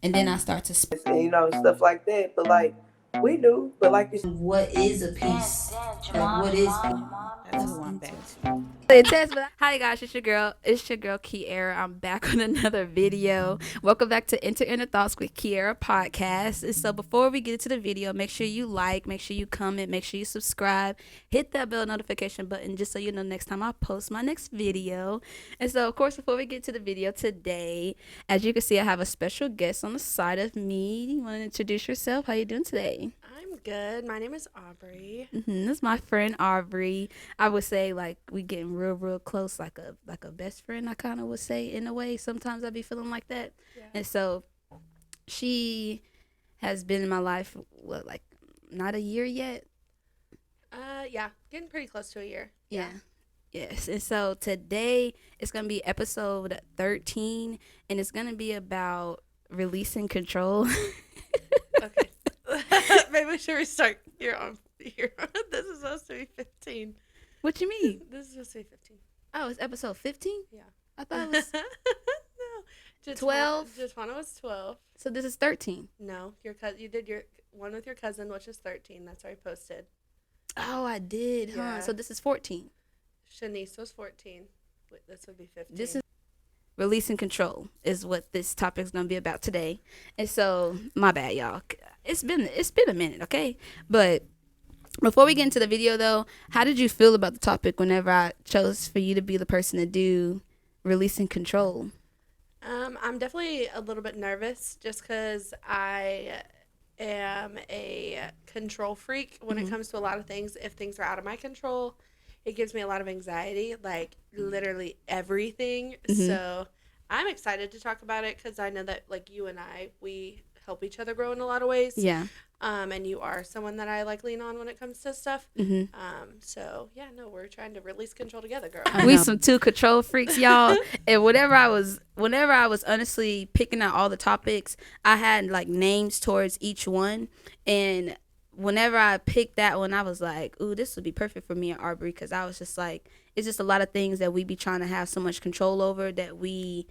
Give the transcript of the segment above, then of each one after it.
and then I start to and stuff like that. But like we do, but like you what is a piece? Like what is peace? That's who I'm back to. Hi guys, it's your girl Kiera. I'm back on another video. Welcome back to Enter Inner Thoughts with Kiera podcast. And so before we get into the video, make sure you like, make sure you comment, make sure you subscribe, hit that bell notification button just so you know next time I post my next video. And so of course before we get to the video today, as you can see I have a special guest on the side of me. You want to introduce yourself? How you doing today? I'm good. My name is Aubrey. This is my friend Aubrey. I would say like we getting real close, like a best friend. I kind of would say in a way. Sometimes I be feeling like that, Yeah. and so she has been in my life. What, like not a year yet? Yeah, getting pretty close to a year. Yeah. Yes. And so today it's gonna be episode 13, and it's gonna be about releasing control. Okay. Maybe we should restart here on here. This is supposed to be 15. What you mean? This is supposed to be 15. Oh, it's episode 15. Yeah. I thought it was. No. 12? Jatwana was 12. So this is 13. No, you did your one with your cousin, which is 13. That's why I posted. Oh, I did, huh? Yeah. So this is 14. Shanice was 14. This would be 15. This is releasing control is what this topic is going to be about today. And so, my bad, y'all. It's been a minute, okay? But before we get into the video, though, how did you feel about the topic whenever I chose for you to be the person to do releasing control? I'm definitely a little bit nervous just because I am a control freak when it comes to a lot of things. If things are out of my control, it gives me a lot of anxiety, like literally everything. So I'm excited to talk about it because I know that like you and we help each other grow in a lot of ways. Yeah. And you are someone that I like lean on when it comes to stuff. So yeah, no, we're trying to release control together, girl. We some two control freaks, y'all. And whenever I was honestly picking out all the topics, I had like names towards each one. And whenever I picked that one, I was like, ooh, this would be perfect for me and Aubrey, because I was just like, it's just a lot of things that we be trying to have so much control over that we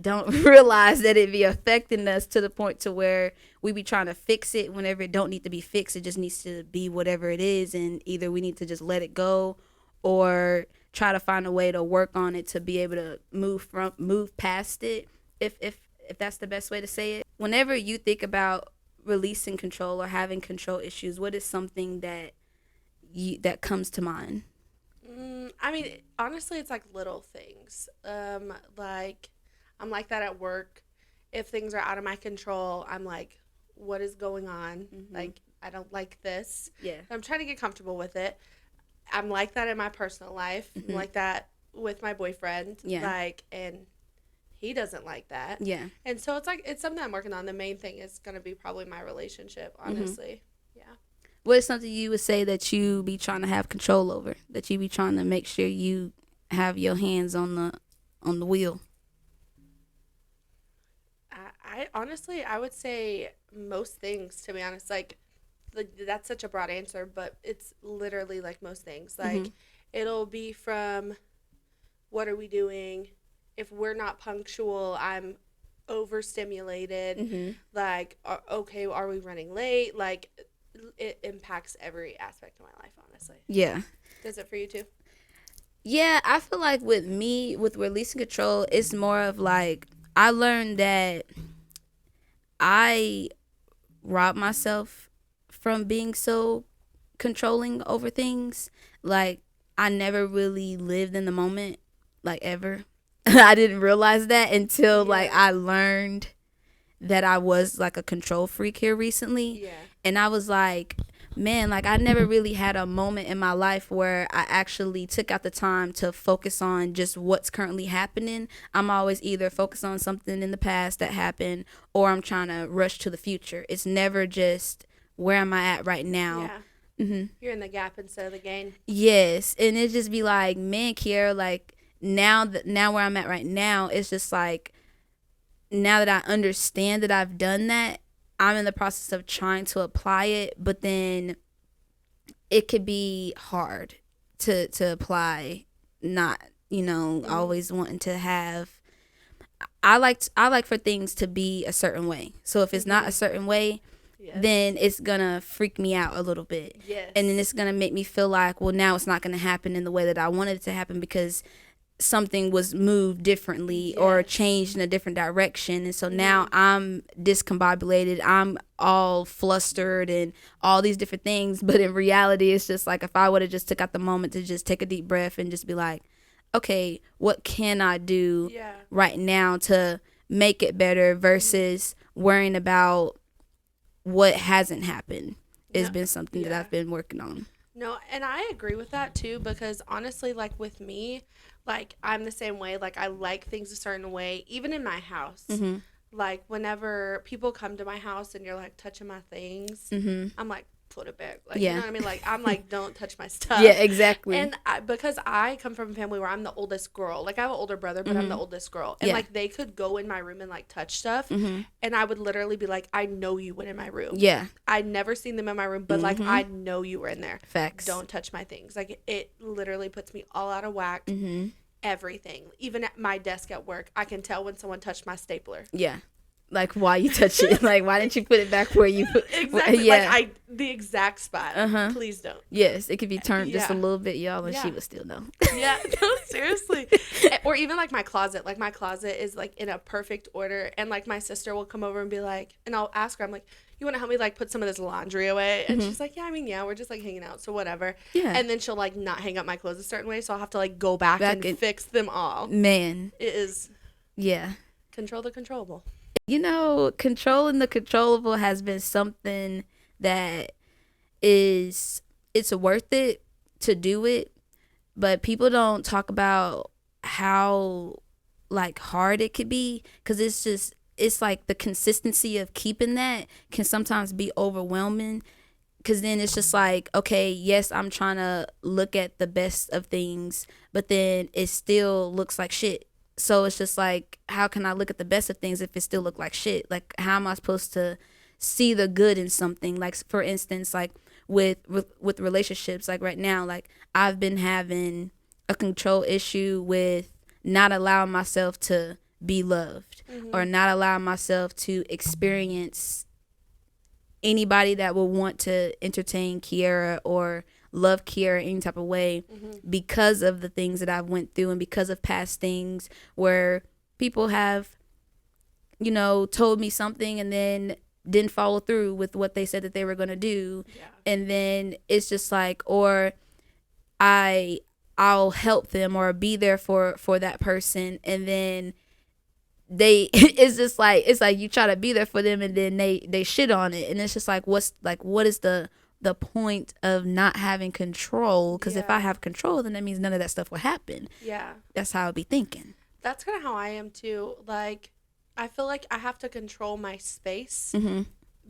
don't realize that it be affecting us to the point to where we be trying to fix it whenever it don't need to be fixed. It just needs to be whatever it is, and either we need to just let it go or try to find a way to work on it to be able to move past it, if that's the best way to say it. Whenever you think about releasing control or having control issues, what is something that comes to mind? I mean, honestly, it's like little things. Like I'm like that at work. If things are out of my control, I'm like, what is going on? Like, I don't like this. Yeah. I'm trying to get comfortable with it. I'm like that in my personal life. I'm like that with my boyfriend. Yeah. Like, and he doesn't like that. Yeah. And so it's something I'm working on. The main thing is going to be probably my relationship, honestly. Yeah. What is something you would say that you be trying to have control over, that you be trying to make sure you have your hands on the wheel? I honestly, I would say most things, to be honest. Like, that's such a broad answer, but it's literally like most things. Like, it'll be from what are we doing? If we're not punctual, I'm overstimulated. Like, okay, are we running late? Like, it impacts every aspect of my life, honestly. Yeah. Does it for you too? Yeah, I feel like with me, with releasing control, it's more of like, I learned that I rob myself from being so controlling over things. Like, I never really lived in the moment, like, ever. I didn't realize that until like I learned that I was like a control freak here recently. Yeah. And I was like, man, like I never really had a moment in my life where I actually took out the time to focus on just what's currently happening. I'm always either focused on something in the past that happened, or I'm trying to rush to the future. It's never just where am I at right now. Yeah. You're in the gap instead of the gain. Yes. And it just be like, man, Kiara, like now where I'm at right now, it's just like, now that I understand that I've done that, I'm in the process of trying to apply it, but then it could be hard to apply, not, always wanting to have. I like for things to be a certain way. So if it's not a certain way, then it's gonna freak me out a little bit. Yes. And then it's gonna make me feel like, well, now it's not gonna happen in the way that I wanted it to happen because something was moved differently or changed in a different direction. And so now I'm discombobulated, I'm all flustered and all these different things. But in reality, it's just like if I would have just took out the moment to just take a deep breath and just be like, okay, what can I do right now to make it better versus worrying about what hasn't happened. It's been something that I've been working on. No, and I agree with that too, because honestly, like with me, like I'm the same way. Like I like things a certain way, even in my house. Like whenever people come to my house and you're like touching my things, I'm like, put it back. Like, you know what I mean? Like I'm like, don't touch my stuff. Yeah, exactly. And because I come from a family where I'm the oldest girl. Like I have an older brother, but I'm the oldest girl. And like they could go in my room and like touch stuff, and I would literally be like, I know you went in my room. Yeah. I'd never seen them in my room, but like I know you were in there. Facts. Don't touch my things. Like it literally puts me all out of whack. Everything. Even at my desk at work, I can tell when someone touched my stapler. Yeah. Like, why you touch it? Like, why didn't you put it back where you put exactly. Yeah. Like, the exact spot. Please don't. Yes, it could be turned just a little bit, y'all, and she would still know. Yeah, no, seriously. Or even, like, my closet. Like, my closet is, like, in a perfect order. And, like, my sister will come over and be like, and I'll ask her, I'm like, you want to help me, like, put some of this laundry away? And she's like, yeah, I mean, yeah, we're just, like, hanging out, so whatever. Yeah. And then she'll, like, not hang up my clothes a certain way, so I'll have to, like, go back and fix them all. Man. It is. Yeah. Control the controllable. You know, controlling the controllable has been something that it's worth it to do it, but people don't talk about how like hard it could be, because it's like the consistency of keeping that can sometimes be overwhelming, because then it's just like, okay, yes, I'm trying to look at the best of things, but then it still looks like shit. So it's just like, how can I look at the best of things if it still look like shit? Like, how am I supposed to see the good in something? Like, for instance, like with relationships, like right now, like I've been having a control issue with not allowing myself to be loved or not allowing myself to experience anybody that will want to entertain Kiera or love Kiera any type of way because of the things that I've went through and because of past things where people have, you know, told me something and then didn't follow through with what they said that they were going to do. And then it's just like, or I'll help them or be there for that person, and then it's just like, it's like you try to be there for them and then they shit on it, and it's just like, what is the point of not having control? Because if I have control, then that means none of that stuff will happen. That's how I'll be thinking. That's kind of how I am too. Like, I feel like I have to control my space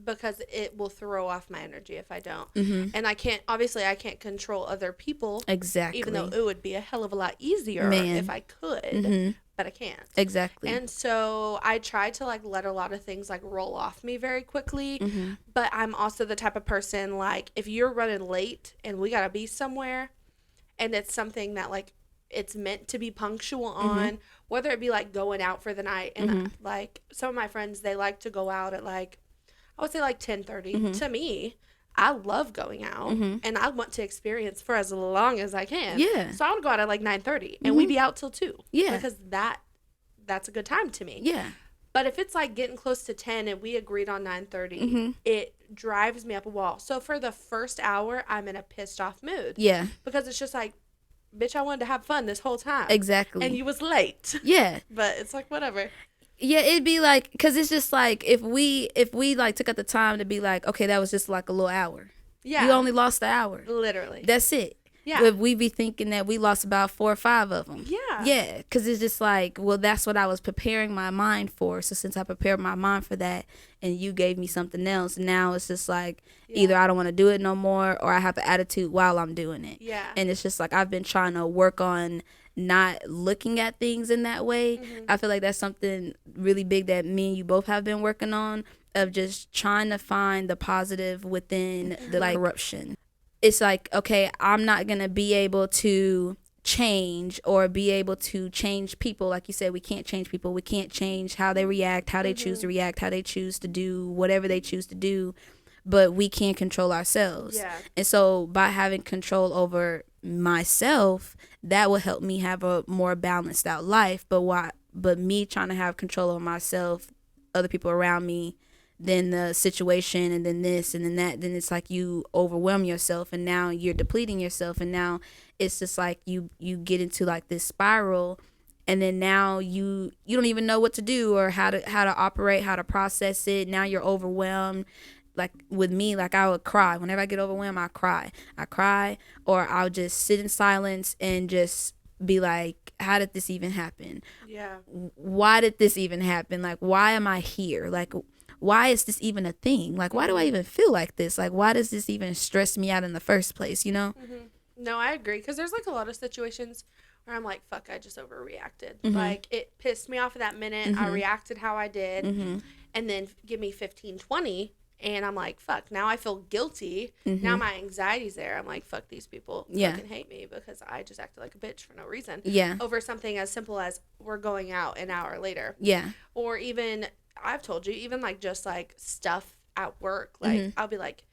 because it will throw off my energy if I don't. And I can't control other people. Exactly. Even though it would be a hell of a lot easier if I could. But I can't. Exactly. And so I try to like let a lot of things like roll off me very quickly. But I'm also the type of person, like, if you're running late and we gotta be somewhere and it's something that like it's meant to be punctual on, whether it be like going out for the night, and like some of my friends, they like to go out at like, I would say like 10:30. To me, I love going out and I want to experience for as long as I can. So I would go out at like 9:30 and we'd be out till 2. Because that's a good time to me. But if it's like getting close to 10 and we agreed on 9:30, it drives me up a wall. So for the first hour, I'm in a pissed off mood. Because it's just like, bitch, I wanted to have fun this whole time. Exactly. And you was late. But it's like, whatever. Yeah, it'd be like, because it's just like, if we like took out the time to be like, okay, that was just like a little hour. You only lost the hour. Literally. That's it. But we be thinking that we lost about 4 or 5 of them. Yeah, because it's just like, well, that's what I was preparing my mind for. So since I prepared my mind for that and you gave me something else, now it's just like, either I don't want to do it no more or I have an attitude while I'm doing it. And it's just like, I've been trying to work on not looking at things in that way. I feel like that's something really big that me and you both have been working on, of just trying to find the positive within the like corruption. It's like, okay, I'm not gonna be able to change or be able to change people. Like you said, we can't change people. We can't change how they react, how they choose to react, how they choose to do whatever they choose to do, but we can control ourselves. Yeah. And so by having control over myself, that will help me have a more balanced out life. But me trying to have control over myself, other people around me, then the situation, and then this and then that, then it's like you overwhelm yourself, and now you're depleting yourself, and now it's just like you get into like this spiral, and then now you don't even know what to do or how to operate, how to process it. Now you're overwhelmed. Like with me, like I would cry whenever I get overwhelmed. I cry, or I'll just sit in silence and just be like, how did this even happen? Yeah. Why did this even happen? Like, why am I here? Like, why is this even a thing? Like, why do I even feel like this? Like, why does this even stress me out in the first place, you know? No, I agree. Because there's like a lot of situations where I'm like, fuck, I just overreacted. Mm-hmm. Like, it pissed me off at that minute. I reacted how I did. And then give me 15, 20. And I'm like, fuck, now I feel guilty. Now my anxiety's there. I'm like, fuck, these people fucking hate me because I just acted like a bitch for no reason. Yeah. Over something as simple as we're going out an hour later. Yeah. Or even, I've told you, even like just like stuff at work. Like, I'll be like,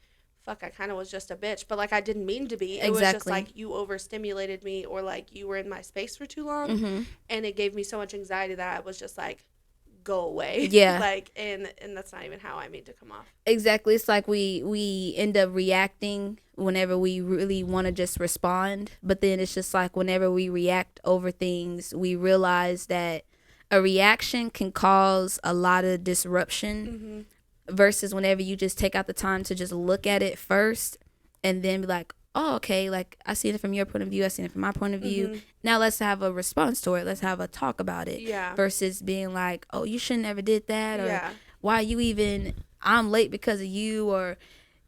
fuck, I kind of was just a bitch. But like, I didn't mean to be. It was just like you overstimulated me, or like you were in my space for too long. And it gave me so much anxiety that I was just like, go away. Yeah. Like, and that's not even how I mean to come off. Exactly. It's like we end up reacting whenever we really want to just respond, but then it's just like whenever we react over things, we realize that a reaction can cause a lot of disruption versus whenever you just take out the time to just look at it first and then be like, oh, okay, like I seen it from your point of view, I seen it from my point of view. Now let's have a response to it. Let's have a talk about it. Yeah. Versus being like, oh, you should never did that, or Yeah. why you even, I'm late because of you, or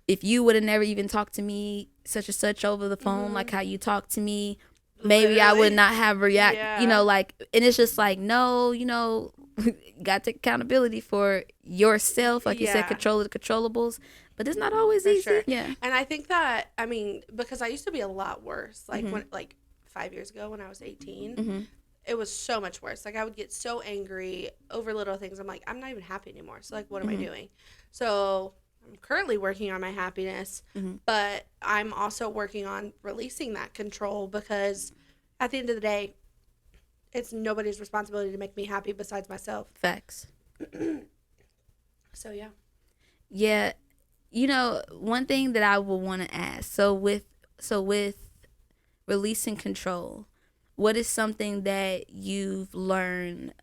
if you would have never even talked to me such and such over the phone, like how you talked to me, maybe I would not have react, you know, like, and it's just like, no, you know, got to take accountability for yourself, like you said, control the controllables. But it's not always For easy. sure. Yeah. And I think that, I mean, because I used to be a lot worse. Like, when, like 5 years ago when I was 18, it was so much worse. Like, I would get so angry over little things. I'm like, I'm not even happy anymore. So, like, what am I doing? So, I'm currently working on my happiness, but I'm also working on releasing that control, because at the end of the day, it's nobody's responsibility to make me happy besides myself. Facts. So, yeah. Yeah. You know, one thing that I would want to ask, so with releasing control, what is something that you've learned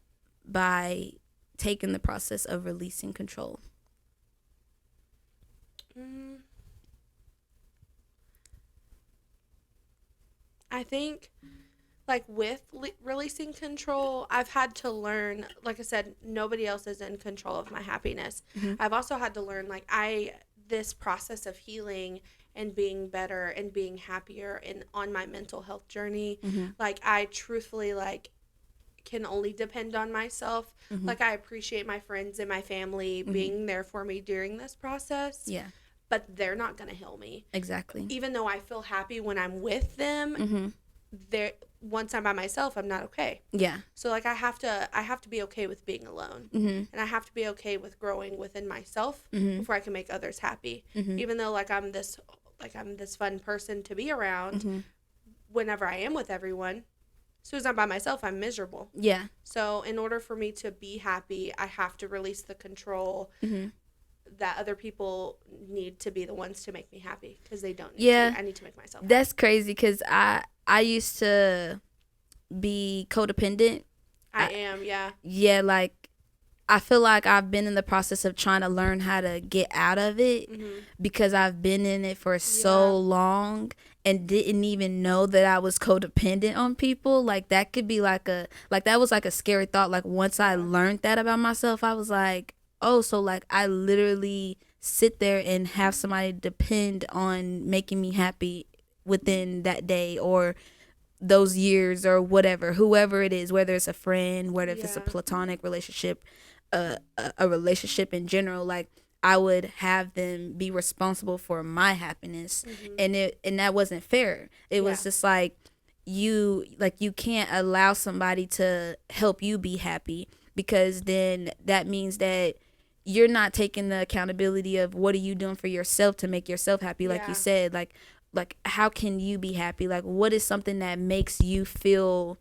by taking the process of releasing control? I think, like, with releasing control, I've had to learn, like I said, nobody else is in control of my happiness. I've also had to learn, like, this process of healing and being better and being happier and on my mental health journey, like, I truthfully, like, can only depend on myself. Like, I appreciate my friends and my family being there for me during this process. Yeah. But they're not going to heal me. Exactly. Even though I feel happy when I'm with them, once I'm by myself, I'm not okay. Yeah. So, like, I have to be okay with being alone. And I have to be okay with growing within myself before I can make others happy. Even though, like, I'm this fun person to be around, whenever I am with everyone, as soon as I'm by myself, I'm miserable. Yeah. So, in order for me to be happy, I have to release the control that other people need to be the ones to make me happy, because they don't need to. I need to make myself happy. That's crazy, because I used to be codependent. I am, yeah. Yeah, like, I feel like I've been in the process of trying to learn how to get out of it, because I've been in it for so long and didn't even know that I was codependent on people. Like, that could be like that was like a scary thought. Like, once I learned that about myself, I was like, oh, so like I literally sit there and have somebody depend on making me happy within that day or those years or whatever, whoever it is, whether it's a friend, whether if it's a platonic relationship, a relationship in general. Like, I would have them be responsible for my happiness, and that wasn't fair. It was just like, you can't allow somebody to help you be happy, because then that means that you're not taking the accountability of what are you doing for yourself to make yourself happy. Like you said, like how can you be happy? Like, what is something that makes you feel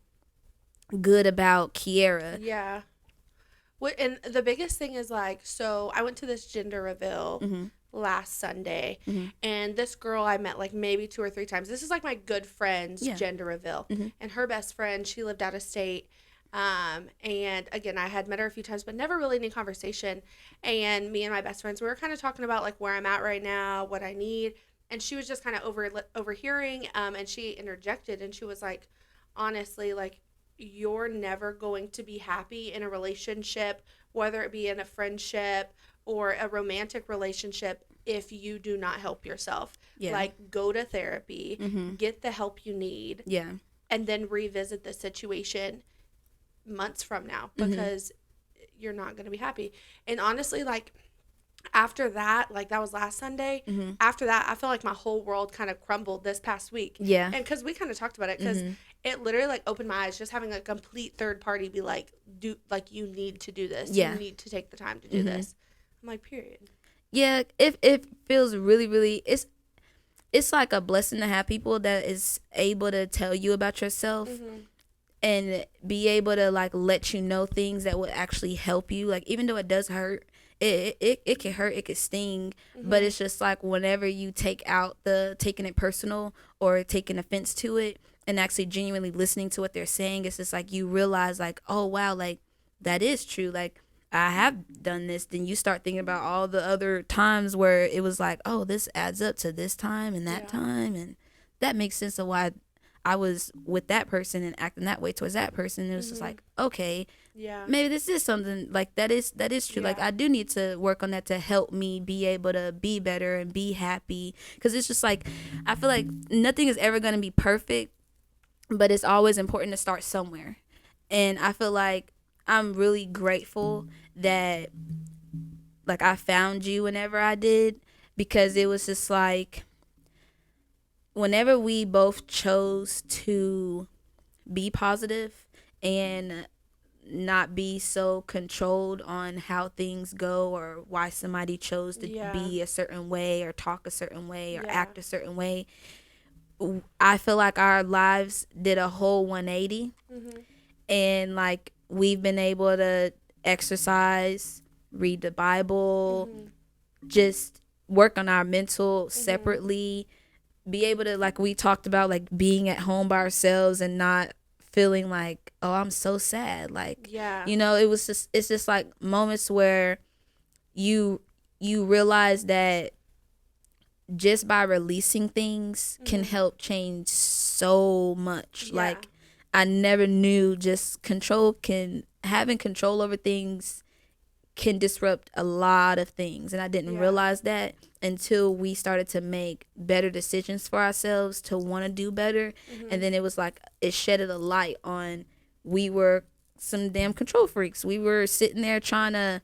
good about Kiera? Yeah. And the biggest thing is like, so I went to this gender reveal last Sunday, and this girl I met like maybe 2 or 3 times. This is like my good friend's gender reveal, and her best friend, she lived out of state. And again, I had met her a few times, but never really any conversation. And me and my best friends, we were kind of talking about like where I'm at right now, what I need. And she was just kind of overhearing, and she interjected, and she was like, honestly, like, you're never going to be happy in a relationship, whether it be in a friendship or a romantic relationship, if you do not help yourself. Yeah. Like, go to therapy, get the help you need, and then revisit the situation months from now, because you're not going to be happy. And honestly, like, after that, like that was last Sunday, after that, I feel like my whole world kind of crumbled this past week. Yeah. And because we kind of talked about it, because it literally like opened my eyes, just having a complete third party be like, do, like, you need to do this. You need to take the time to do this. I'm like, period. Yeah, it feels really, really, it's like a blessing to have people that is able to tell you about yourself and be able to like let you know things that would actually help you. Like, even though it does hurt, it can hurt, it can sting, but it's just like whenever you take out the taking it personal or taking offense to it and actually genuinely listening to what they're saying, it's just like you realize like, oh wow, like that is true, like I have done this. Then you start thinking about all the other times where it was like, oh, this adds up to this time and that time, and that makes sense of why I was with that person and acting that way towards that person. It was just like, okay, maybe this is something like that is true. Like, I do need to work on that to help me be able to be better and be happy, because it's just like I feel like nothing is ever going to be perfect, but it's always important to start somewhere. And I feel like I'm really grateful that like I found you whenever I did, because it was just like whenever we both chose to be positive and not be so controlled on how things go or why somebody chose to be a certain way or talk a certain way or act a certain way, I feel like our lives did a whole 180. And like we've been able to exercise, read the Bible, just work on our mental separately, be able to, like we talked about, like being at home by ourselves and not feeling like, oh, I'm so sad. Like, you know, it's just like moments where you realize that just by releasing things can help change so much. Like, I never knew just having control over things can disrupt a lot of things. And I didn't realize that until we started to make better decisions for ourselves to want to do better. And then it was like it shedded a light on, we were some damn control freaks. We were sitting there trying to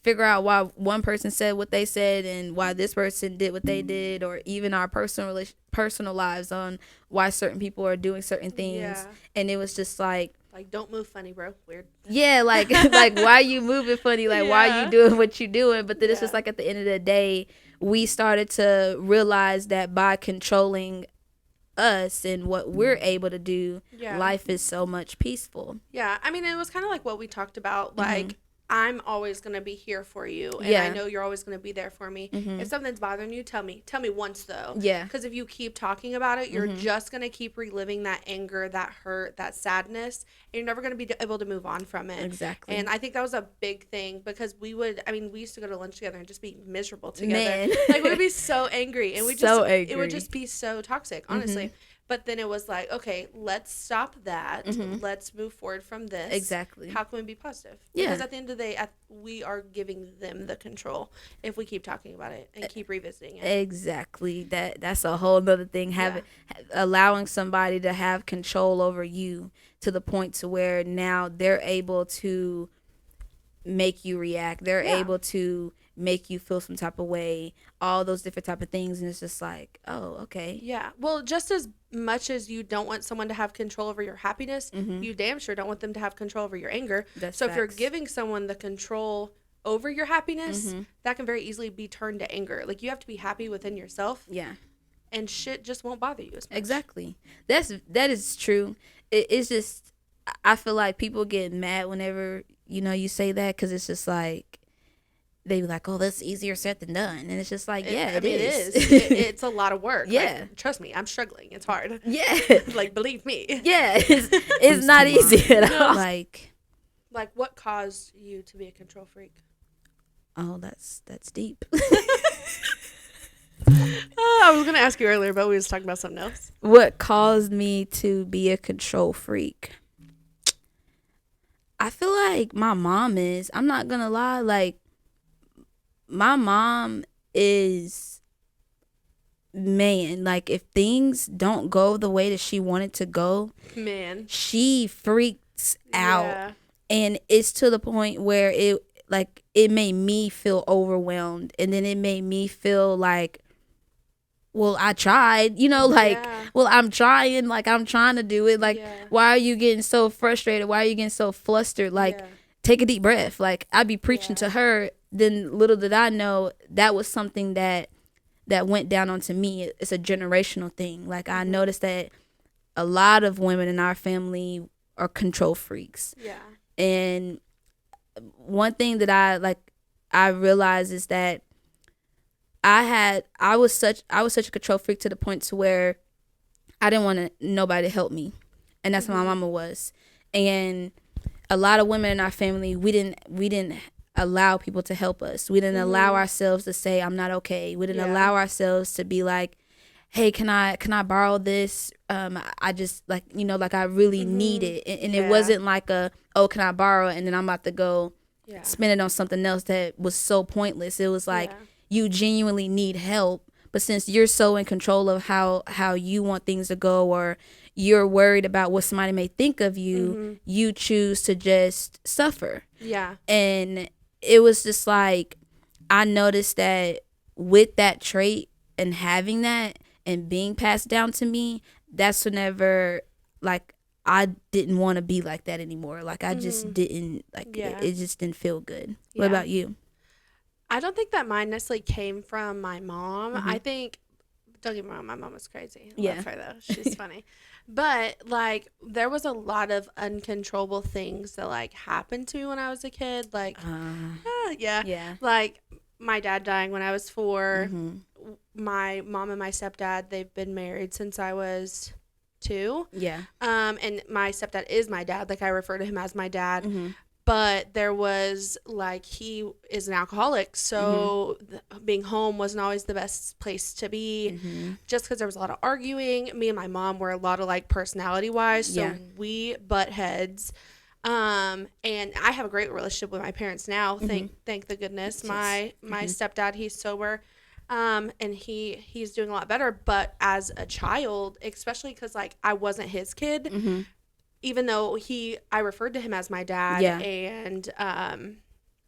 figure out why one person said what they said and why this person did what they did, or even our personal lives on why certain people are doing certain things. And it was just like, don't move funny, bro. Weird. Yeah, like like why you moving funny? Like why you doing what you doing? But then it's just like at the end of the day, we started to realize that by controlling us and what we're able to do, life is so much peaceful. Yeah, I mean, it was kind of like what we talked about, like, I'm always going to be here for you, and I know you're always going to be there for me. If something's bothering you, tell me once, though. Because if you keep talking about it, you're just going to keep reliving that anger, that hurt, that sadness, and you're never going to be able to move on from it. Exactly. And I think that was a big thing, because we used to go to lunch together and just be miserable together. Like, we would be so angry, and it would just be so toxic, honestly. But then it was like, okay, let's stop that. Let's move forward from this. Exactly. How can we be positive? Because at the end of the day, we are giving them the control if we keep talking about it and keep revisiting it. Exactly. That's a whole nother thing. Allowing somebody to have control over you to the point to where now they're able to make you react. They're able to make you feel some type of way, all those different type of things, and it's just like, oh, okay. Yeah. Well, just as much as you don't want someone to have control over your happiness, Mm-hmm. you damn sure don't want them to have control over your anger. That's So if you're facts. giving someone the control over your happiness, Mm-hmm. that can very easily be turned to anger. Like, you have to be happy within yourself, Yeah. and shit just won't bother you as much. Exactly. That is true. It's just, I feel like people get mad whenever you say that, because it's just like they be like, oh, that's easier said than done, and it's just like, yeah, it is. It's a lot of work. Yeah. Like, trust me, I'm struggling. It's hard. Yeah. Like, believe me. Yeah, it's not easy at all. Like, What caused you to be a control freak? oh, that's deep. I was gonna ask you earlier, but we was talking about something else. What caused me to be a control freak? I feel like my mom is. I'm not gonna lie. Like, my mom is, man, like, if things don't go the way that she wanted to go, Man. she freaks out. Yeah. And it's to the point where it made me feel overwhelmed, and then it made me feel like, well, I tried, Yeah. well, I'm trying, like, I'm trying to do it. Like, Yeah. why are you getting so frustrated? Why are you getting so flustered? Like, Yeah. take a deep breath. Like, I'd be preaching Yeah. to her. Then little did I know that was something that went down onto me. It's a generational thing. Like, I noticed that a lot of women in our family are control freaks. Yeah. And one thing that I realized is that I was such a control freak to the point to where I didn't want nobody to help me, and that's what my mama was. And a lot of women in our family, we didn't allow people to help us. We didn't allow ourselves to say I'm not okay. We didn't allow ourselves to be like, hey, can I borrow this? I just like I really need it, and it wasn't like can I borrow it, and then I'm about to go spend it on something else that was so pointless. It was like, you genuinely need help, but since you're so in control of how you want things to go, or you're worried about what somebody may think of you, you choose to just suffer. Yeah. And it was just like, I noticed that with that trait and having that and being passed down to me, that's whenever, like, I didn't want to be like that anymore. Like, I just didn't, like, it just didn't feel good. What about you? I don't think that mine necessarily came from my mom. I think, don't get me wrong, my mom was crazy. Yeah. Love her, though. She's funny. But, like, there was a lot of uncontrollable things that, like, happened to me when I was a kid. Like, Yeah. like, my dad dying when I was 4. My mom and my stepdad, they've been married since I was 2. Yeah. And my stepdad is my dad. Like, I refer to him as my dad. But there was, like, he is an alcoholic, so being home wasn't always the best place to be, just because there was a lot of arguing. Me and my mom were a lot of, like, personality-wise, so we butt heads. And I have a great relationship with my parents now, thank the goodness. My stepdad, he's sober, and he's doing a lot better. But as a child, especially because, like, I wasn't his kid, even though I referred to him as my dad, and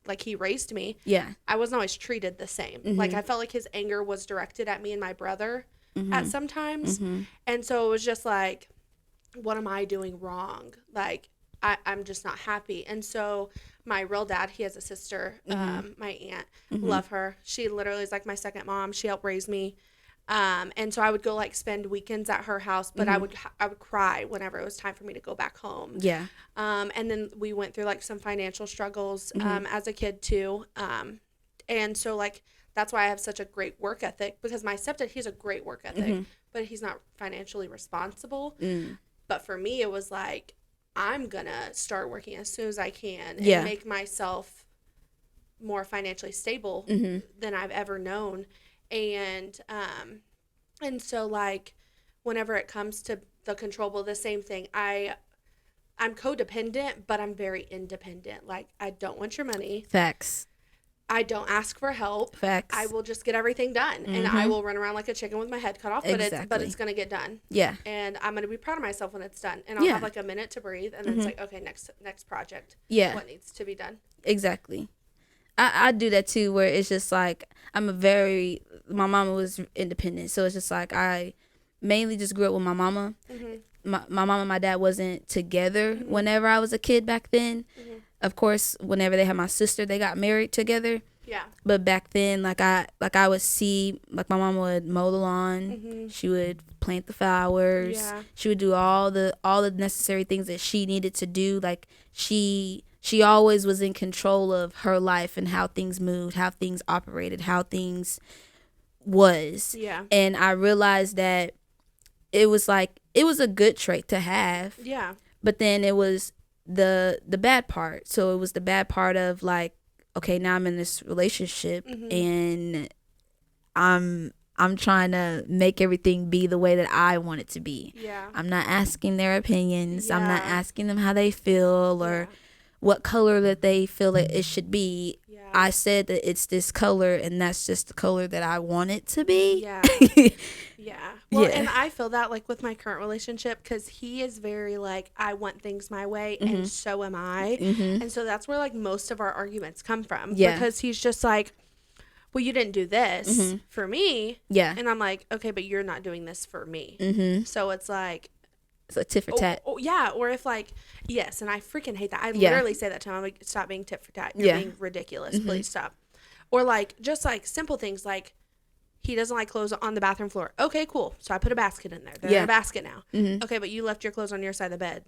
like, he raised me, I wasn't always treated the same. Like, I felt like his anger was directed at me and my brother at some times, and so it was just like, what am I doing wrong? Like, I'm just not happy. And so my real dad, he has a sister, my aunt, love her. She literally is like my second mom. She helped raise me. And so I would go, like, spend weekends at her house, but I would cry whenever it was time for me to go back home. Yeah. And then we went through, like, some financial struggles as a kid too. And so, like, that's why I have such a great work ethic, because my stepdad, he has a great work ethic, but he's not financially responsible. But for me, it was like, I'm gonna start working as soon as I can and make myself more financially stable than I've ever known. And so, like, whenever it comes to the controllable, the same thing. I'm codependent, but I'm very independent. Like, I don't want your money. Facts. I don't ask for help. Facts. I will just get everything done, and I will run around like a chicken with my head cut off. But it's gonna get done. Yeah. And I'm gonna be proud of myself when it's done, and I'll have, like, a minute to breathe, and then it's like, okay, next project. Yeah. What needs to be done? Exactly. I do that too, where it's just like my mama was independent, so it's just like I mainly just grew up with my mama. My mom and my dad wasn't together whenever I was a kid back then. Of course, whenever they had my sister, they got married together. Yeah. But back then, I would see, like, my mom would mow the lawn. She would plant the flowers. Yeah. She would do all the necessary things that she needed to do. Like, she always was in control of her life and how things moved, how things operated, how things was. Yeah. And I realized that it was a good trait to have. Yeah. But then it was the bad part. So it was the bad part of, like, okay, now I'm in this relationship and I'm trying to make everything be the way that I want it to be. Yeah. I'm not asking their opinions. I'm not Yeah. asking them how they feel or what color that they feel that it should be. Yeah. I said that it's this color and that's just the color that I want it to be. Yeah. Yeah. Well, Yeah. and I feel that, like, with my current relationship, because he is very, like, I want things my way, and so am I. And so that's where, like, most of our arguments come from. Yeah. Because he's just like, well, you didn't do this for me. Yeah. And I'm like, okay, but you're not doing this for me. So it's like, It's a tit for tat. yeah. Or if, like, yes, and I freaking hate that. I Yeah. literally say that to him. I'm like, stop being tit for tat. You're Yeah. being ridiculous. Please stop. Or, like, just, like, simple things like, he doesn't like clothes on the bathroom floor. Okay, cool. So I put a basket in there. They're in a basket now. Okay, but you left your clothes on your side of the bed.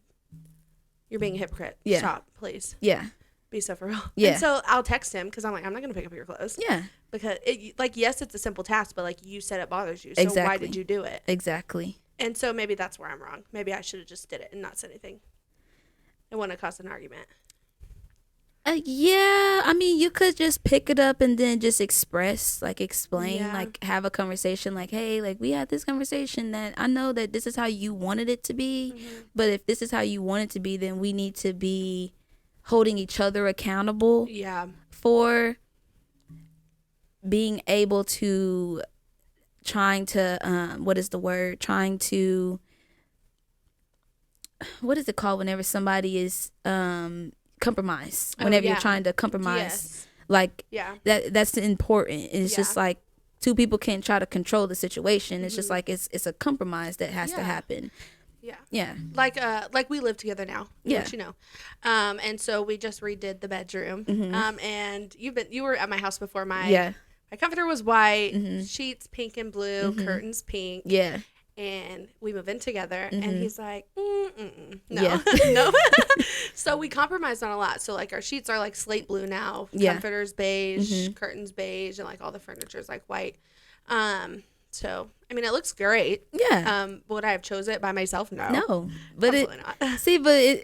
You're being a hypocrite. Yeah. Stop, please. Yeah. Be so for real. Yeah. And so I'll text him because I'm like, I'm not going to pick up your clothes. Yeah. Because, like, yes, it's a simple task, but, like, you said it bothers you. So why Exactly. did you do it? Exactly. And so maybe that's where I'm wrong. Maybe I should have just did it and not said anything. It wouldn't have caused an argument. Yeah, I mean, you could just pick it up and then just explain, Yeah. like, have a conversation, like, hey, like, we had this conversation that I know that this is how you wanted it to be, but if this is how you want it to be, then we need to be holding each other accountable Yeah. for being able to what is the word? What is it called whenever somebody is compromise? Whenever you're yeah. trying to compromise, Yes. like Yeah. that's important. It's just Yeah. like two people can't try to control the situation. It's just like it's a compromise that has to Yeah. happen. Yeah. Yeah. Like we live together now. Yeah. Which, you know. And so we just redid the bedroom. And you were at my house before. Yeah. My comforter was white, sheets pink and blue, curtains pink. Yeah. And we move in together, and he's like, no, Yeah. no. So we compromised on a lot. So, like, our sheets are like slate blue now, Yeah. comforters beige, curtains beige, and like all the furniture is like white. So I mean, it looks great. Yeah. Would I have chose it by myself? No. No, but Absolutely not.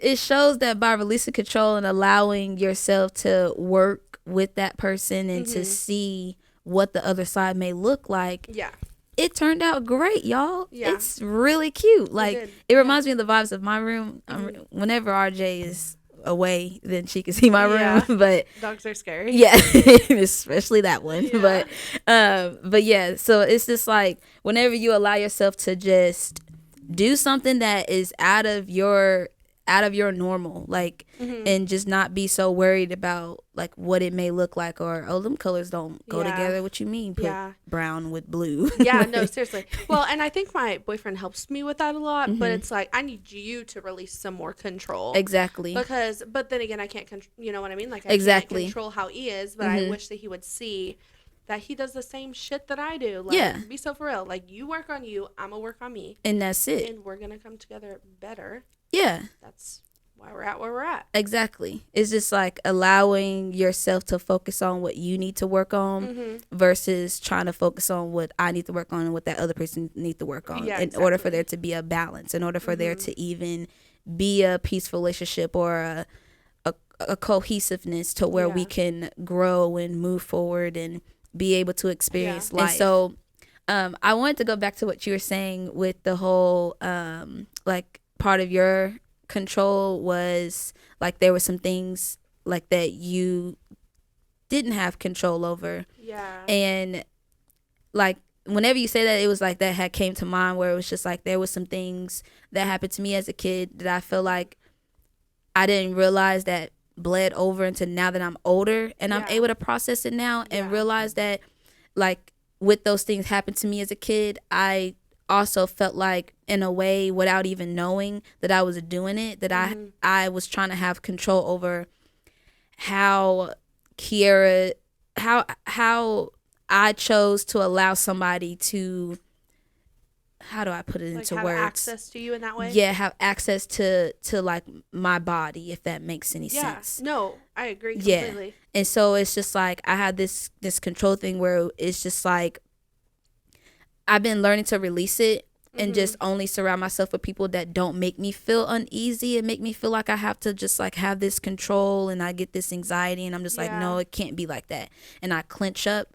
it shows that by releasing control and allowing yourself to work with that person and to see what the other side may look like, Yeah. it turned out great, y'all. Yeah. It's really cute. Like, did. it reminds me of the vibes of my room. Whenever RJ is away, then she can see my room. Yeah. But Dogs are scary. yeah, especially that one. Yeah. But yeah, so it's just like whenever you allow yourself to just do something that is out of your normal, like, and just not be so worried about like what it may look like, or them colors don't go Yeah. together. What you mean? Put Yeah. brown with blue. Yeah, no, seriously. Well, and I think my boyfriend helps me with that a lot, but it's like I need you to release some more control. Exactly. But then again, I can't you know what I mean? Like, I Exactly. can't control how he is, but I wish that he would see that he does the same shit that I do. Like, Yeah. be so for real. Like, you work on you, I'm gonna work on me, And that's it. and we're gonna come together better. Yeah. That's why we're at where we're at. Exactly. It's just like allowing yourself to focus on what you need to work on versus trying to focus on what I need to work on and what that other person needs to work on. Yeah, in order for exactly. there to be a balance, in order for there to even be a peaceful relationship or a cohesiveness to where we Yeah. can grow and move forward and be able to experience Yeah. life. And so I wanted to go back to what you were saying with the whole like part of your control was like there were some things like that you didn't have control over, Yeah. and like whenever you say that, it was like that had came to mind where it was just like there was some things that happened to me as a kid that I feel like I didn't realize that bled over into now that I'm older and I'm able to process it now and realize that, like, with those things happen to me as a kid, I also felt like, in a way, without even knowing that I was doing it, that I was trying to have control over how Kiera, how I chose to allow somebody to, how do I put it into have words? Access to you in that way. Yeah, have access to like my body, if that makes any sense. No, I agree completely. Yeah, and so it's just like I had this control thing where it's just like I've been learning to release it and just only surround myself with people that don't make me feel uneasy and make me feel like I have to just like have this control and I get this anxiety and I'm just like, no, it can't be like that. And I clench up.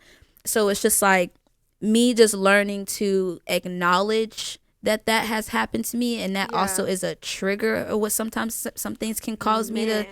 So it's just like me just learning to acknowledge that has happened to me, and that also is a trigger of what sometimes some things can cause me to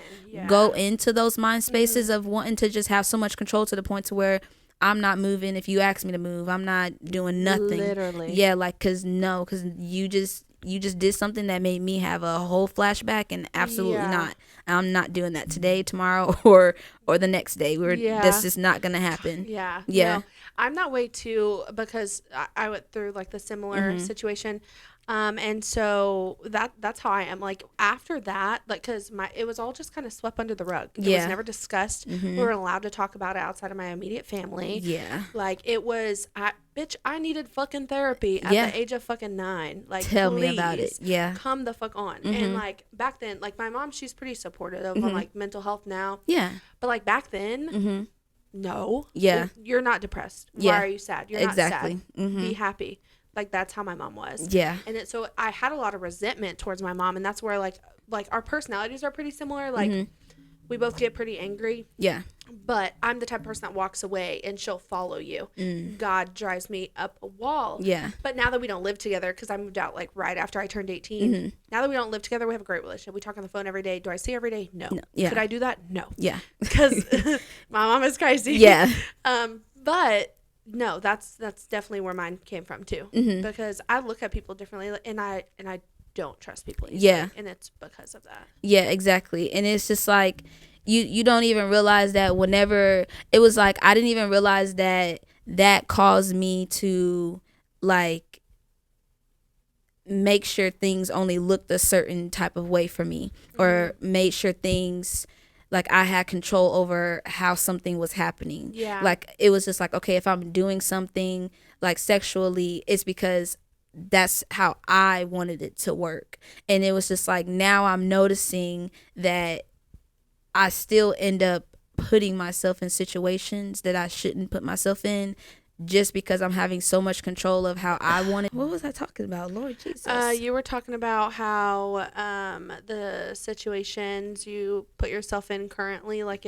go into those mind spaces of wanting to just have so much control to the point to where I'm not moving. If you ask me to move, I'm not doing nothing. Literally. Yeah, like, cause you just did something that made me have a whole flashback, and absolutely not. I'm not doing that today, tomorrow, or the next day. That's just not gonna happen. Yeah. Yeah. No, I'm that way too, because I went through like the similar situation. And so that's how I am. Like, after that, like, because it was all just kind of swept under the rug. It was never discussed. We weren't allowed to talk about it outside of my immediate family. Yeah. Like, it was, I needed fucking therapy at the age of fucking 9. Like, tell me about it. Yeah. Come the fuck on. And like, back then, like, my mom, she's pretty supportive of like mental health now. Yeah. But like back then, no. Yeah. You're not depressed. Why are you sad? You're not sad. Be happy. Like, that's how my mom was. Yeah. And so I had a lot of resentment towards my mom, and that's where like our personalities are pretty similar. Like, we both get pretty angry. Yeah. But I'm the type of person that walks away and she'll follow you. God drives me up a wall. Yeah. But now that we don't live together, because I moved out like right after I turned 18. Now that we don't live together, we have a great relationship. We talk on the phone every day. Do I see her every day? No. Yeah. Could I do that? No. Yeah. Because my mom is crazy. Yeah. But no, that's definitely where mine came from too. Because I look at people differently, and I don't trust people easily. Yeah. And it's because of that. Yeah, exactly. And it's just like you don't even realize that whenever it was like I didn't even realize that caused me to like make sure things only looked a certain type of way for me, or made sure things like I had control over how something was happening. Yeah. Like, it was just like, okay, if I'm doing something like sexually, it's because that's how I wanted it to work. And it was just like, now I'm noticing that I still end up putting myself in situations that I shouldn't put myself in, just because I'm having so much control of how I want it. What was I talking about? Lord Jesus. You were talking about how the situations you put yourself in currently, like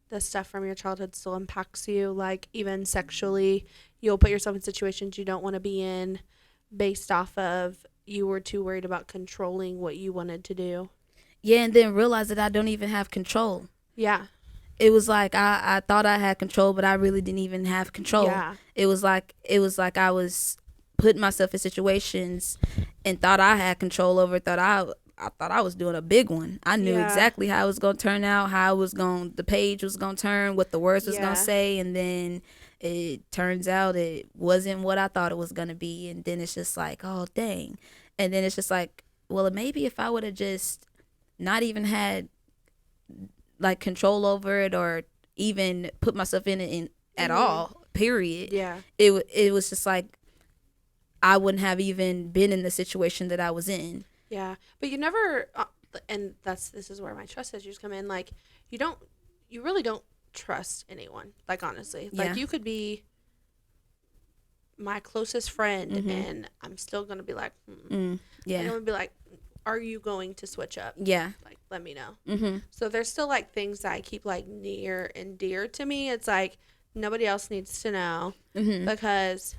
the stuff from your childhood still impacts you, like even sexually. You'll put yourself in situations you don't want to be in based off of you were too worried about controlling what you wanted to do. Yeah, and then realize that I don't even have control. Yeah. It was like I thought I had control, but I really didn't even have control. Yeah. It was like I was putting myself in situations and thought I had control over it. I thought I was doing a big one. I knew exactly how it was gonna turn out, the page was gonna turn, what the words was gonna say, and then it turns out it wasn't what I thought it was gonna be. And then it's just like, oh dang. And then it's just like, well, maybe if I would have just not even had like control over it, or even put myself in it at all, period. Yeah. It was just like I wouldn't have even been in the situation that I was in. Yeah. But you never and this is where my trust issues come in. Like, you really don't trust anyone. Like, honestly. Like, you could be my closest friend and I'm still going to be like, yeah. I'm going to be like, are you going to switch up? Yeah. Like, let me know. So there's still like things that I keep like near and dear to me. It's like nobody else needs to know, because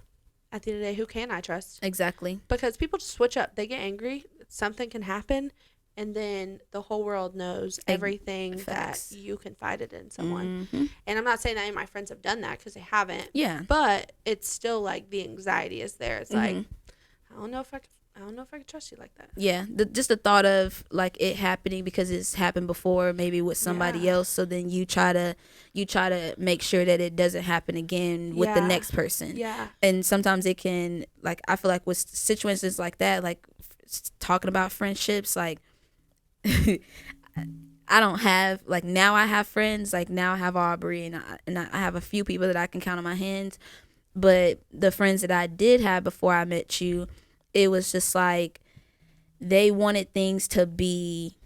at the end of the day, who can I trust? Exactly. Because people just switch up. They get angry. Something can happen, and then the whole world knows everything that you confided in someone. And I'm not saying that any of my friends have done that, because they haven't. Yeah. But it's still like the anxiety is there. It's like, I don't know if I I don't know if I could trust you like that. Yeah, just the thought of like it happening because it's happened before, maybe with somebody else. So then you try to make sure that it doesn't happen again with the next person. Yeah. And sometimes it can, like, I feel like with situations like that, like talking about friendships, like I don't have, like, now I have friends, like now I have Aubrey and I have a few people that I can count on my hands. But the friends that I did have before I met you, it was just like they wanted things to be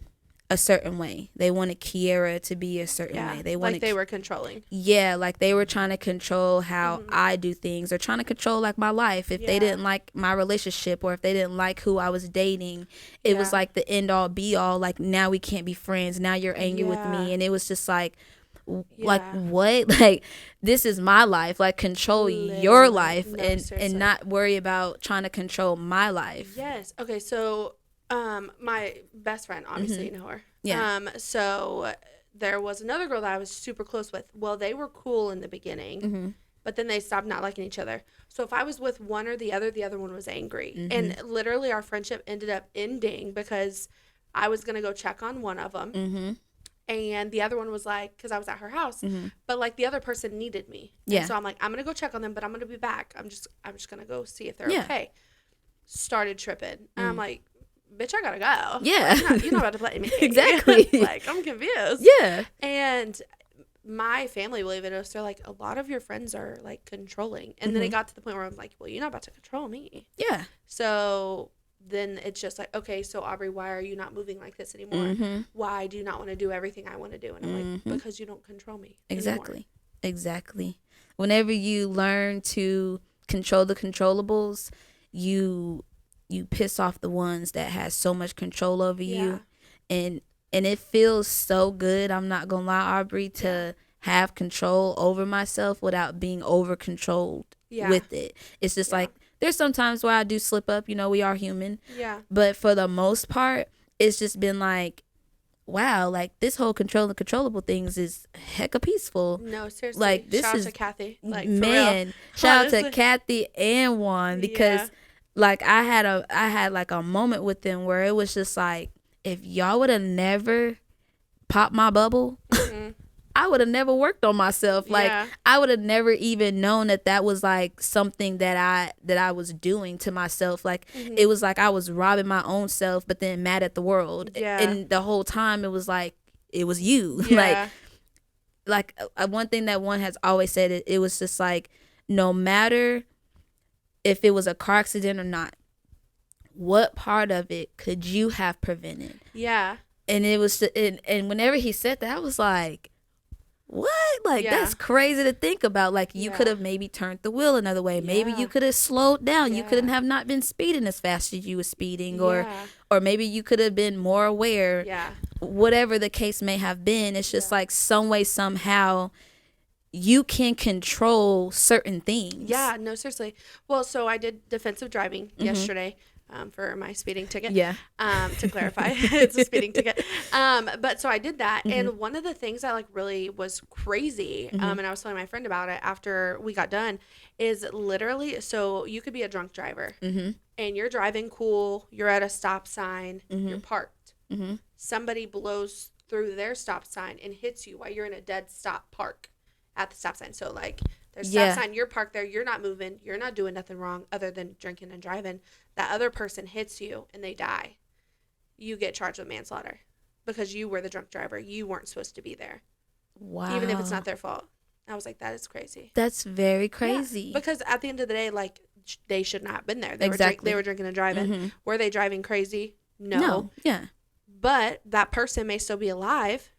a certain way. They wanted Kiera to be a certain way. They wanted, like they were controlling. Yeah, like they were trying to control how I do things, or trying to control like my life. If they didn't like my relationship, or if they didn't like who I was dating, it was like the end all be all. Like, now we can't be friends. Now you're angry with me. And it was just like what? Like, this is my life. Like, control your life, and not worry about trying to control my life. Yes. Okay, so my best friend, obviously, you know her. Yeah. So there was another girl that I was super close with. Well, they were cool in the beginning, but then they stopped not liking each other. So if I was with one or the other one was angry. And literally our friendship ended up ending because I was going to go check on one of them. And the other one was like, because I was at her house, but like the other person needed me. Yeah. And so I'm like, I'm going to go check on them, but I'm going to be back. I'm just going to go see if they're okay. Started tripping. And I'm like, bitch, I gotta go. Yeah. Like, you're not about to play me. Exactly. Like, I'm confused. Yeah. And my family believe it is. They're like, a lot of your friends are like controlling. And then it got to the point where I'm like, well, you're not about to control me. Yeah. So then it's just like, okay, so Aubrey, why are you not moving like this anymore? Why do you not want to do everything I want to do? And I'm like, because you don't control me anymore. Exactly. Whenever you learn to control the controllables, you piss off the ones that has so much control over you. And it feels so good, I'm not gonna lie, Aubrey, to have control over myself without being over controlled with it. It's just like, there's some times where I do slip up, you know, we are human. Yeah. But for the most part, it's just been like, wow, like this whole control the controllable things is hecka peaceful. No, seriously. Like, this shout is out to Kathy. Like, man, for real. shout Honestly. out to Kathy and Juan, because like I had like a moment with them where it was just like, if y'all would have never popped my bubble, I would have never worked on myself. Like, I would have never even known that was like something that I was doing to myself. Like, it was like I was robbing my own self, but then mad at the world. And the whole time it was like, it was you. like one thing that one has always said, it was just like, no matter if it was a car accident or not, what part of it could you have prevented? Yeah. And it was, and whenever he said that, I was like, what? Like, that's crazy to think about. Like, you could have maybe turned the wheel another way. Maybe you could have slowed down. You couldn't have not been speeding as fast as you were speeding, or maybe you could have been more aware. Whatever the case may have been, it's just like some way, somehow, you can control certain things. Yeah, no, seriously. Well, so I did defensive driving yesterday for my speeding ticket. Yeah. To clarify, it's a speeding ticket. But so I did that. And one of the things that like really was crazy, and I was telling my friend about it after we got done, is literally, so you could be a drunk driver and you're driving cool. You're at a stop sign. You're parked. Somebody blows through their stop sign and hits you while you're in a dead stop park at the stop sign. So like, there's a stop sign, you're parked there, you're not moving, you're not doing nothing wrong other than drinking and driving. That other person hits you and they die. You get charged with manslaughter because you were the drunk driver. You weren't supposed to be there. Wow. Even if it's not their fault. I was like, that is crazy. That's very crazy. Yeah, because at the end of the day, like, they should not have been there. They were drinking and driving. Were they driving crazy? No. Yeah. But that person may still be alive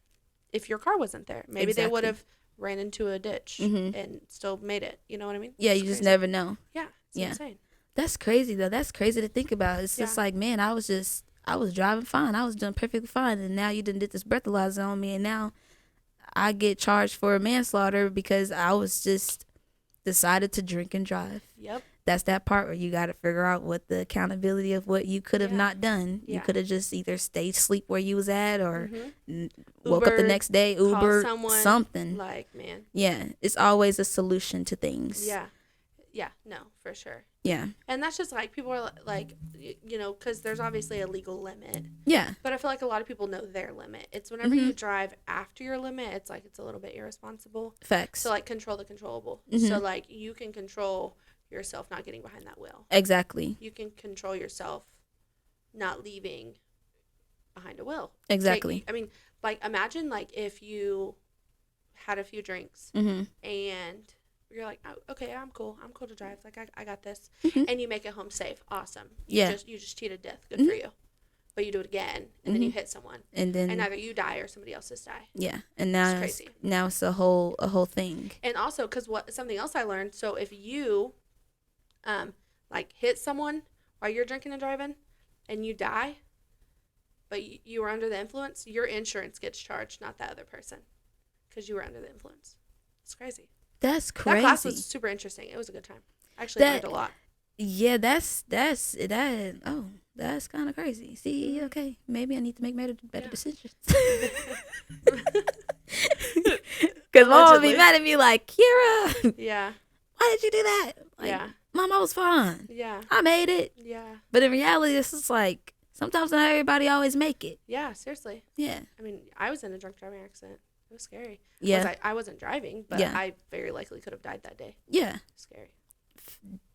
if your car wasn't there. Maybe they would have ran into a ditch and still made it. You know what I mean? Yeah, you just never know. Yeah, it's insane. That's crazy, though. That's crazy to think about. It's just like, man, I was driving fine. I was doing perfectly fine. And now you did this breathalyzer on me. And now I get charged for manslaughter because I was just decided to drink and drive. Yep. That's that part where you got to figure out what the accountability of what you could have not done. You could have just either stayed asleep where you was at, or woke up the next day, Uber, something. Like, man. Yeah. It's always a solution to things. Yeah. Yeah, no, for sure. Yeah. And that's just like people are like, you know, because there's obviously a legal limit. Yeah. But I feel like a lot of people know their limit. It's whenever you drive after your limit, it's like it's a little bit irresponsible. Facts. So like control the controllable. So like you can control yourself not getting behind that wheel. Exactly. You can control yourself not leaving behind a wheel. Exactly. I mean, like imagine like if you had a few drinks and you're like, oh, okay, I'm cool to drive, like I got this, and you make it home safe. Awesome. You just cheated death. Good for you. But you do it again, and then you hit someone, and either you die or somebody else just die. Yeah, and now it's crazy. Now it's a whole thing. And also because something else I learned, so if you like hit someone while you're drinking and driving and you die, but you were under the influence, your insurance gets charged, not that other person, because you were under the influence. It's crazy. That's crazy. That class was super interesting. It was a good time. I actually learned a lot. Yeah, that's kind of crazy. See, okay, maybe I need to make better decisions. Because mom would be mad at me like, Kira, yeah, why did you do that? Like, yeah, Mom, I was fine. yeah, I made it. yeah. But in reality, it's just like sometimes not everybody always make it. Yeah, seriously. Yeah. I mean, I was in a drunk driving accident. It was scary. Yeah. I wasn't driving, but I very likely could have died that day. Yeah. Scary.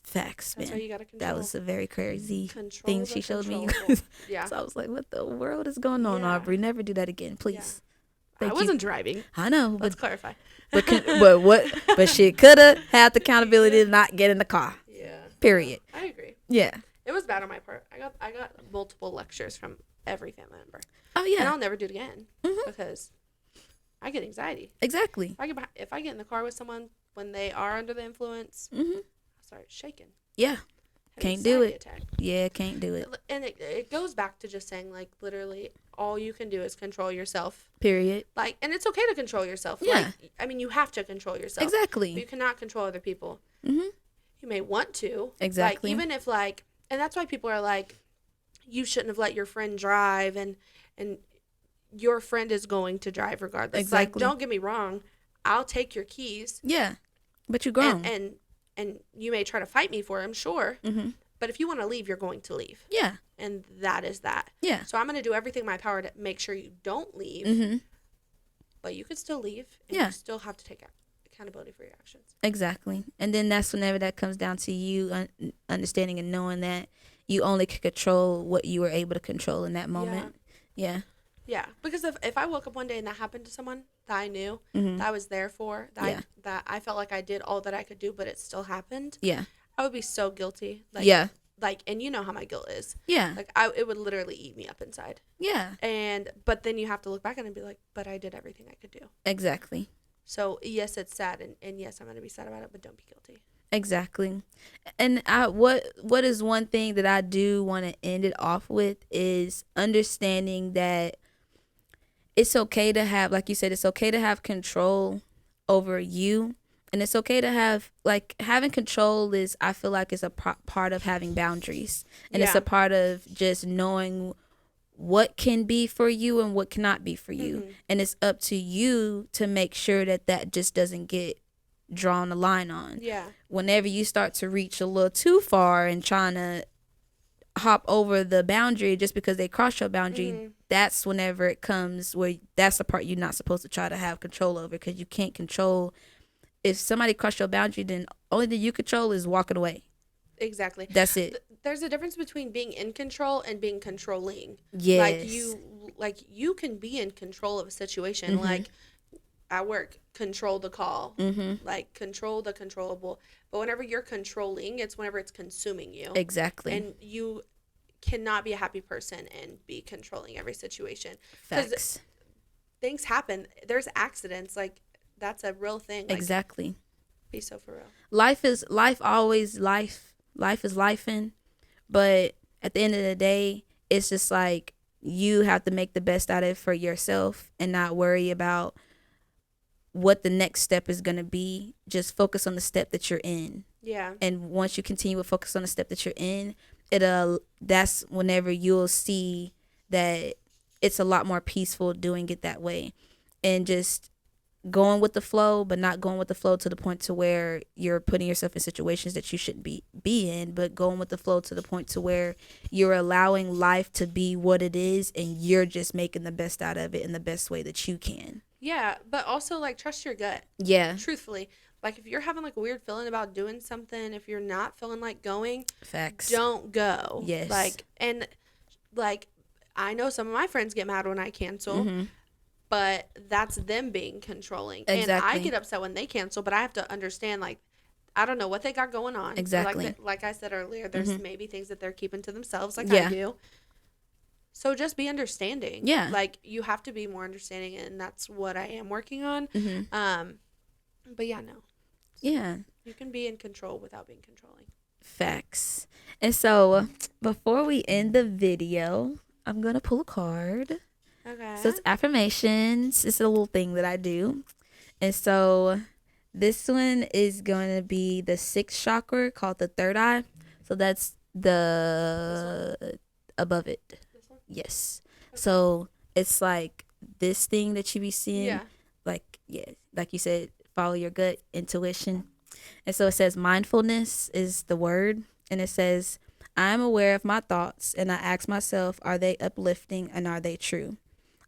Facts, That's man. why you gotta control. That was a very crazy Control thing she showed me. Yeah. So I was like, what the world is going on, Aubrey? Never do that again, please. I wasn't driving. I know. Let's clarify. But she could have had the accountability to not get in the car. Yeah. Period. I agree. Yeah. It was bad on my part. I got multiple lectures from every family member. Oh yeah. And I'll never do it again because I get anxiety. Exactly. If I get in the car with someone when they are under the influence, I start shaking. Yeah. Can't do it. Attack. Yeah, can't do it. And it goes back to just saying, like, literally all you can do is control yourself. Period. Like, and it's okay to control yourself. Yeah. Like, I mean, you have to control yourself. Exactly. But you cannot control other people. You may want to. Exactly. Like, even if, like, and that's why people are like, you shouldn't have let your friend drive, and your friend is going to drive regardless. Exactly. Like, don't get me wrong. I'll take your keys. Yeah. But you're grown. And you may try to fight me for them, sure. But if you want to leave, you're going to leave. Yeah. And that is that. Yeah. So I'm going to do everything in my power to make sure you don't leave. But you could still leave. And you still have to take accountability for your actions. Exactly. And then that's whenever that comes down to you understanding and knowing that you only can control what you were able to control in that moment. Yeah. Yeah. Because if I woke up one day and that happened to someone that I knew, that I was there for, that I felt like I did all that I could do, but it still happened. Yeah. I would be so guilty. Like, yeah. Like, and you know how my guilt is. Yeah. Like, it would literally eat me up inside. Yeah. But then you have to look back and be like, but I did everything I could do. Exactly. So, yes, it's sad. And yes, I'm going to be sad about it, but don't be guilty. Exactly. And what is one thing that I do want to end it off with is understanding that it's okay to have, like you said, it's okay to have control over you. And it's okay to have, like, having control is, I feel like, is a part of having boundaries. And it's a part of just knowing what can be for you and what cannot be for you. And it's up to you to make sure that just doesn't get drawn a line on. Yeah. Whenever you start to reach a little too far and trying to hop over the boundary just because they cross your boundary, that's whenever it comes where that's the part you're not supposed to try to have control over, because you can't control. If somebody crossed your boundary, then only thing you control is walking away. Exactly. That's it. There's a difference between being in control and being controlling. Yes. You can be in control of a situation. Like at work, control the call. Like control the controllable. But whenever you're controlling, it's whenever it's consuming you. Exactly. And you cannot be a happy person and be controlling every situation. Facts. Things happen. There's accidents. Like, that's a real thing. Like, exactly. Be so for real. Life is lifing, but at the end of the day, it's just like you have to make the best out of it for yourself and not worry about what the next step is going to be. Just focus on the step that you're in. Yeah. And once you continue to focus on the step that you're in, that's whenever you'll see that it's a lot more peaceful doing it that way. And just going with the flow, but not going with the flow to the point to where you're putting yourself in situations that you shouldn't be in, but going with the flow to the point to where you're allowing life to be what it is and you're just making the best out of it in the best way that you can. Yeah, but also like trust your gut. Yeah. Truthfully, like if you're having like a weird feeling about doing something, if you're not feeling like going, Facts. don't go. Yes. Like I know some of my friends get mad when I cancel. Mm-hmm. But that's them being controlling. Exactly. And I get upset when they cancel, but I have to understand, like, I don't know what they got going on. Exactly. Like I said earlier, there's Mm-hmm. maybe things that they're keeping to themselves, like Yeah. I do. So just be understanding. Yeah. Like, you have to be more understanding, and that's what I am working on. Mm-hmm. But yeah, no. Yeah. You can be in control without being controlling. Facts. And so before we end the video, I'm going to pull a card. Okay. So it's affirmations. It's a little thing that I do. And so this one is going to be the 6th chakra called the third eye. So that's the above it. This one? Yes. Okay. So it's like this thing that you be seeing. Yeah. Like you said, follow your gut, intuition. And so it says mindfulness is the word. And it says, I am aware of my thoughts and I ask myself, are they uplifting and are they true?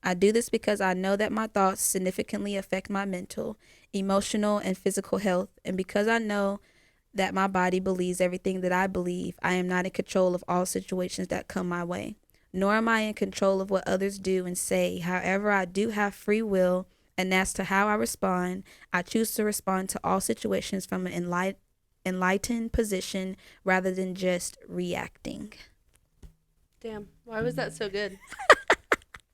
I do this because I know that my thoughts significantly affect my mental, emotional, and physical health. And because I know that my body believes everything that I believe, I am not in control of all situations that come my way. Nor am I in control of what others do and say. However, I do have free will. And as to how I respond, I choose to respond to all situations from an enlightened position rather than just reacting. Damn. Why was that so good?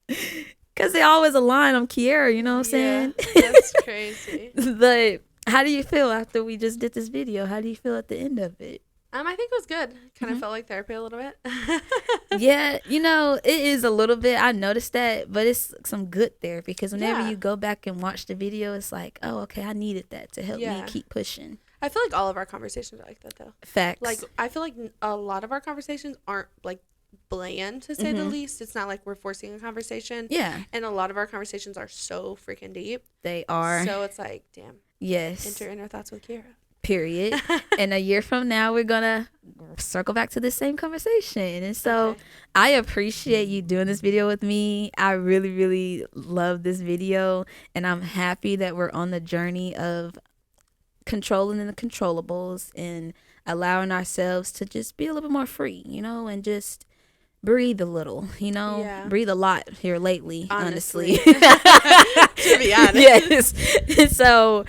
Because they always align on Kiera, you know what I'm saying? That's crazy. But how do you feel after we just did this video? How do you feel at the end of it? I think it was good. Kind of felt like therapy a little bit. Yeah, it is a little bit. I noticed that, but it's some good therapy because whenever you go back and watch the video, it's like, oh, okay, I needed that to help me keep pushing. I feel like all of our conversations are like that, though. Facts. Like, I feel like a lot of our conversations aren't, like, bland, to say the least. It's not like we're forcing a conversation. Yeah. And a lot of our conversations are so freaking deep. They are. So it's like, damn. Yes. Enter inner thoughts with Kiera. Period. And a year from now, we're going to circle back to the same conversation. And so I appreciate you doing this video with me. I really, really love this video. And I'm happy that we're on the journey of controlling the controllables and allowing ourselves to just be a little bit more free, and just breathe a little, breathe a lot here lately, honestly. To be honest. Yes. So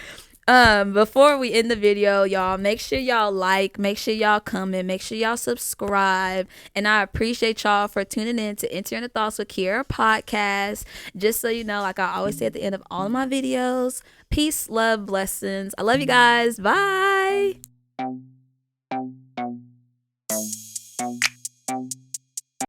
before we end the video, y'all, make sure y'all like, make sure y'all comment, make sure y'all subscribe. And I appreciate y'all for tuning in to Enter Into Thoughts with Kiera podcast. Just so you know, like I always say at the end of all of my videos, peace, love, blessings. I love you guys. Bye.